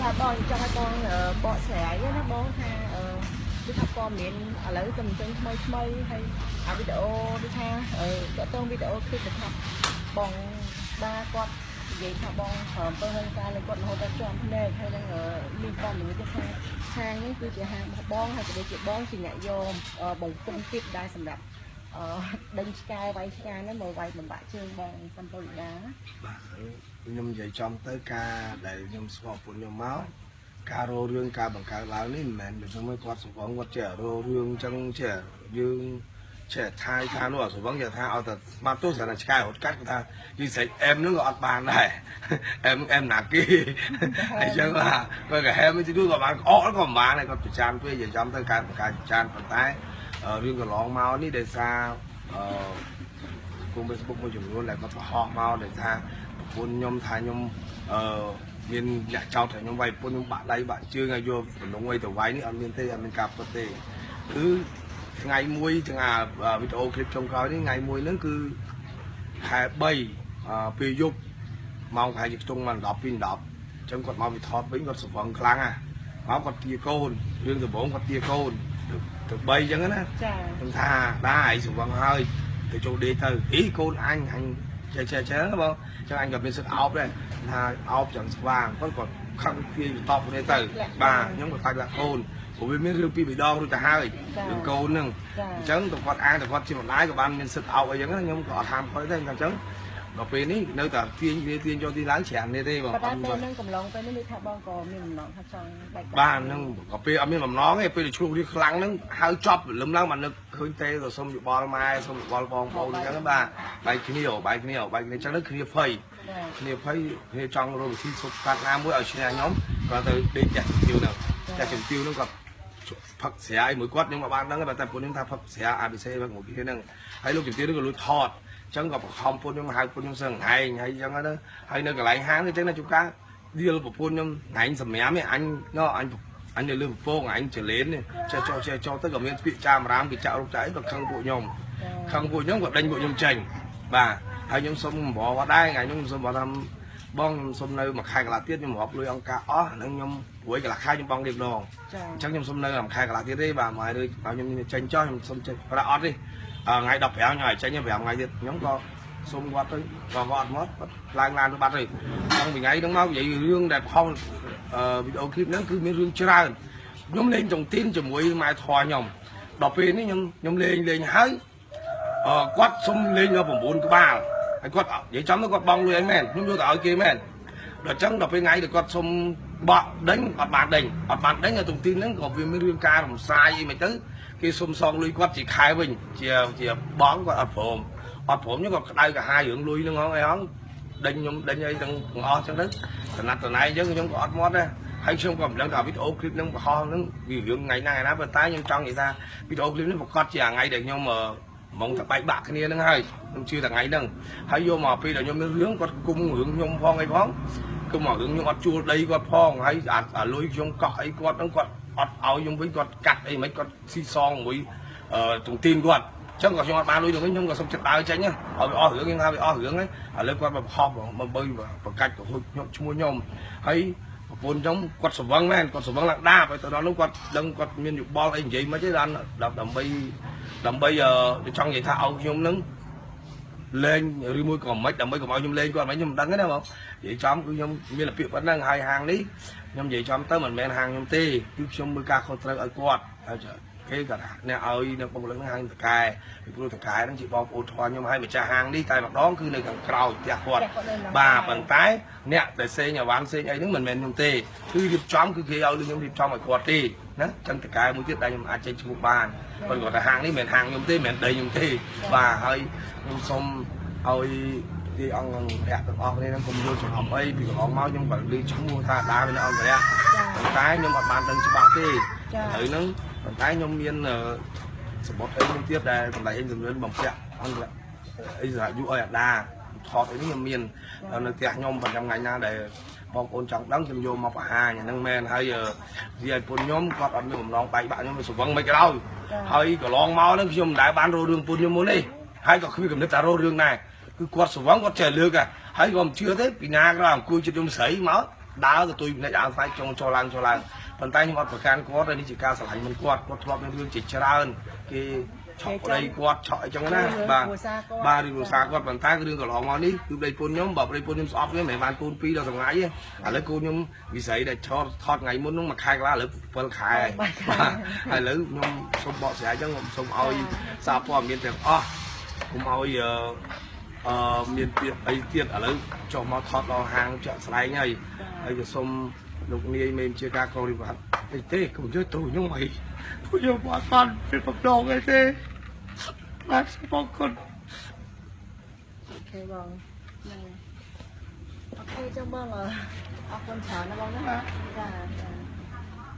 ថាបងចង់ឲ្យបងបកស្រាយណាបងថាគឺថាព័ត៌មានឥឡូវកំពុងថ្មីហើយអាវីដេអូគឺថាតើតើវីដេអូគឺថាបងបាទគាត់និយាយថាបងប្រើទៅហើយការលេងគាត់រហូតដល់ជាប់ភ្នែកហើយនឹងមានព័ត៌មានទៅថាហាងនេះគឺជាហាងរបស់បងហើយក៏ដូចជាបងជាអ្នកយកបងពុំទៀតដែរសម្រាប់ដេញឆ្កែវាយឆ្កែហ្នឹងមកវាយបំបាក់ជើងបងសំពូរីដាបាទខ្ញុំនិយាយចំទៅការដែលខ្ញុំស្គាល់ពុនខ្ញុំមកការរោរឿងការបង្កើតឡើងនេះមិនមែនដូចមួយគាត់សង្វងគាត់ចេះរោរឿងចឹងចេះយើងចេះថាយថានោះសង្វងចេះថាឲ្យតែស្មាត់ទោះស្រាឆ្កែរត់កាត់គាត់ថាយីស្រេចអែមនឹងក៏អត់បានដែរអែមណាគេអញ្ចឹងគាត់ក៏ហែមទីនោះក៏បានអត់ក៏មិនបានដែរគាត់ប្រចាំពេលនិយាយចំទៅការបង្កើតប្រចាំប៉ុន្តែរឿងកន្លងមកនេះដោយសារគុំ Facebook មួយចំនួនដែលគាត់បង្ហោះមកដោយថាប្រពន្ធខ្ញុំថាខ្ញុំមានអ្នកចោទថាខ្ញុំវាយប្រពន្ធខ្ញុំបាក់ដៃបាក់ជើងឲ្យយកដំណងអីទៅវាយនេះអត់មានទេអត់មានការពិតទេគឺថ្ងៃមួយទាំងអាវីដេអូคลิปចុងក្រោយនេះថ្ងៃមួយហ្នឹងគឺខែ3ពេលយប់ម៉ោងប្រហែលជាខ្ទង់មក10ពី10អញ្ចឹងគាត់មកវិថតវិញគាត់ស្វឹងខ្លាំងមកគាត់ទាកូនរឿងដំបងគាត់ទាកូនទៅ3អញ្ចឹងណាចាខ្ញុំថាដែរឯងស្វឹងហើយទៅចូលដេកទៅអីកូនអញចេះបងចឹងអញក៏មានសិទ្ធិអោបដែរថាអោបចឹងស្វាងគាត់ខឹងពីតបនេះទៅបាទខ្ញុំក៏ខ្លាចដាក់កូនព្រោះវាមានរឿងពីរដងរួចទៅហើយរឿងកូនហ្នឹងអញ្ចឹងទៅគាត់អាងទៅគាត់ជាម្ដាយក៏បានមានសិទ្ធិអោបអីចឹងខ្ញុំក៏អត់ហាមគាត់ទេអញ្ចឹងដល់ពេលនេះនៅតែទាញយកទីឡើងច្រើននេះទេបងតែពេលហ្នឹងកំឡុងពេលនេះគឺថាបងក៏មានបំណងថាចង់បែកបាទហ្នឹងក៏ពេលអត់មានបំណងទេពេលឆ្លុះនេះខ្លាំងហ្នឹងហៅចប់លឹមឡើងមកនឹកឃើញទេក៏សុំយោបល់ម៉ែសុំយោបល់បងប្អូនអញ្ចឹងបាទបែកគ្នាអញ្ចឹងទៅគ្នាភ័យគ្នាចង់រកវិធីសុខកាត់ណាមួយឲ្យឈ្នះខ្ញុំគាត់ទៅដេកចាស់ជំទាវហ្នឹងគាត់ផឹកស្រាយមួយគាត់ខ្ញុំក៏បានដឹងតែពួកខ្ញុំថាផឹកស្រាអាប៊ីសេមកគេហ្នឹងហើយលោកជំទាវហ្នឹងក៏លួចថតចឹងក៏បង្ខំពុនខ្ញុំហៅពុនខ្ញុំសឹងឯងហើយចឹងទៅហើយនៅកន្លែងហាងចឹងណាជួបការឌីលប្រពន្ធខ្ញុំឯងសម្រាប់ឯងអញនៅលើពពងអញចលេនចេះចោទៅក៏មានពាក្យចាមរាមគេចាក់រុកចាក់អីក៏ខឹងពួកខ្ញុំក៏ដេញពួកខ្ញុំចេញបាទហើយខ្ញុំសុំបបអត់ដែរថ្ងៃខ្ញុំសុំបថាបងខ្ញុំសុំនៅមួយខែកន្លះទៀតខ្ញុំរាប់លុយអង្គការអស់ហ្នឹងខ្ញុំព្រួយកន្លះខែខ្ញុំបងរៀបដងអញ្ចឹងខ្ញុំសុំនៅមួយខែកន្លះទៀតទេបាទមកហើយខ្ញុំចេញចោះខ្ញុំសុំចេញប្រាក់អត់ទេថ្ងៃ15ខ្ញុំឲ្យចេញ5ថ្ងៃទៀតខ្ញុំក៏សុំគាត់ទៅក៏គាត់អត់មកគាត់ឡើងឡានទៅបាត់ទៅតាំងពីថ្ងៃហ្នឹងមកនិយាយរឿងដែលផុសវីដេអូคลิปហ្នឹងគឺមានរឿងច្រើនខ្ញុំលេងចង្ទីនជាមួយម៉ែធွာខ្ញុំដល់ពេលនេះខ្ញុំលេងហើយគាត់សុំលេងដល់9ក្បាលហើយគាត់និយាយចំទៅគាត់បងលុយអីមែនខ្ញុំយកទៅឲ្យគេមែនដល់អញ្ចឹងដល់ពេលថ្ងៃដែលគាត់សុំបក់ដេញអត់បានដេញឲ្យចង្ទីនហ្នឹងក៏វាមានរឿងការរំសាយអីមិនទៅគេសុំសងលុយគាត់ជាខែវិញជាបងគាត់អត់ព្រមខ្ញុំក៏ក្តៅកាហាយរឿងលុយហ្នឹងហងអីហងដេញខ្ញុំដេញអីទាំងអស់អញ្ចឹងទៅតំណតំណៃអញ្ចឹងខ្ញុំក៏អត់មាត់ដែរហើយខ្ញុំក៏មិនដឹងថាវីដេអូคลิปហ្នឹងបង្ហោះហ្នឹងវារឿងថ្ងៃណាប៉ុន្តែខ្ញុំចង់និយាយថាវីដេអូคลิปនេះប្រកាសជាថ្ងៃដែលខ្ញុំមកតែបែកបាក់គ្នាហ្នឹងហើយខ្ញុំជឿតែថ្ងៃហ្នឹងហើយយកមកពេលដែលខ្ញុំមានរឿងគាត់គុំរឿងខ្ញុំផងអីផងគុំមករឿងខ្ញុំអត់ជួលដីគាត់ផងហើយអាលុយខ្ញុំកក់អីគាត់ហ្នឹងគាត់អត់ឲ្យខ្ញុំវិញគាត់កាត់អីមិនគាត់ស៊ីសងមួយទងទីនគាត់អញ្ចឹងក៏ខ្ញុំអត់បានលុយទៅវិញខ្ញុំក៏សុំចិត្តដើរចេញឲ្យវាអស់រឿងខ្ញុំថាវាអស់រឿងហើយឥឡូវគាត់មកផុសមកបើបង្កាច់ក៏ហុចខ្ញុំឈ្មោះខ្ញុំហើយប្រពន្ធខ្ញុំគាត់ស្វឹងមែនគាត់ស្វឹងឡើងដាបហើយទៅដល់នោះគាត់ដឹងគាត់មានយោបល់អីនិយាយមិនទេដើម្បីចង់និយាយថាឲ្យខ្ញុំនឹងលេងឬមួយក៏មិនដើម្បីកុំឲ្យខ្ញុំលេងគាត់មិនខ្ញុំមិនដឹងទេណាបងនិយាយចំគឺខ្ញុំមានអាពាហ៍ប៉ុណ្ណឹងហើយហាងនេះខ្ញុំនិយាយចំទៅមិនមែនហាងខ្ញុំទេគឺខ្ញុំមើលការខុសត្រូវឲ្យគាត់ហើយគេក៏អ្នកឲ្យនៅបុគ្គលិកហ្នឹងហាងតកែពីព្រោះតកែហ្នឹងជាបងប្អូនធွာខ្ញុំហើយម្ចាស់ហាងនេះតែម្ដងគឺនៅខាងក្រោយផ្ទះគាត់បាទប៉ុន្តែអ្នកដែលផ្សេងអាវ៉ាន់ផ្សេងអីហ្នឹងមិនមែនខ្ញុំទេគឺរៀបចំគឺគេឲ្យខ្ញុំរៀបចំឲ្យគាត់ទេណាចឹងតកែមួយទៀតដែលខ្ញុំអាចចេញឈ្មោះបានប៉ុន្តែគាត់ថាហាងនេះមិនមែនហាងខ្ញុំទេមិនមែនដីខ្ញុំទេបាទហើយខ្ញុំសូមឲ្យទីអង្គរៈទាំងអស់គ្នាហ្នឹងកុំយល់ច្រឡំអីពីកន្លងមកខ្ញុំក៏លើឈ្មោះថាដាវនៅអង្គរៈប៉ុន្តែខ្ញុំអត់បានដឹងច្បាស់ទេហើយហ្នឹងប៉ុន្តែខ្ញុំមានសម្បត្តិអីមួយទៀតដែលតម្លៃអេនជំនឿបំពាក់អង្គរៈអីសារយុឲ្យអាដាថតអីនេះខ្ញុំមាននៅផ្ទះខ្ញុំប្រចាំថ្ងៃណាដែលបងប្អូនចង់ដឹងខ្ញុំយកមកបង្ហាញហ្នឹងមែនហើយនិយាយឲ្យពុនខ្ញុំគាត់អត់មានបំណងបែកបាក់ខ្ញុំទៅស្វឹងមិនក៏ដោយហើយកន្លងមកហ្នឹងខ្ញុំមិនដែលបានរករឿងពុនខ្ញុំមុនទេហើយក៏គ្មានកំណត់ថារករឿងដែរគឺគាត់ស្វឹងគាត់ចេះលើកហើយក៏មិនជឿទេពីណាក៏អង្គុយជិតខ្ញុំស្រីមក đá rồi tôi lại áo phái cho lang phần tay nhưng mà phải can quát đây đi chỉ ca sải mình quátធ្លាប់មានរឿងchỉច្រើនគេឆក់ប្តីគាត់ឆក់អីចឹងណាបាទរីវសាគាត់ប៉ុន្តែរឿងកន្លងមកនេះគឺប្តីពូនខ្ញុំបើប្តីពូនខ្ញុំស្អប់ខ្ញុំមិនបានពូន2ដល់ថ្ងៃទេឥឡូវគូខ្ញុំវិស័យដែលថតថ្ងៃមុននោះមួយខែកន្លះឥឡូវ7ខែហើយឥឡូវខ្ញុំសូមបកស្រាយចឹងខ្ញុំសូមឲ្យសារព័ត៌មានទាំងអស់កុំឲ្យមានពាក្យអីទៀតឥឡូវចុះមកថតដល់ហាងចាក់ស្លែងហើយក៏សូមលោកនាយមេជាការកោរិវត្តទេកុំយកទូខ្ញុំអីពួកខ្ញុំអត់បានเป็นបំដងអីទេបាទបងគុណអូខេបងអូខេចឹងបងអរគុណច្រើនណាបងណាចា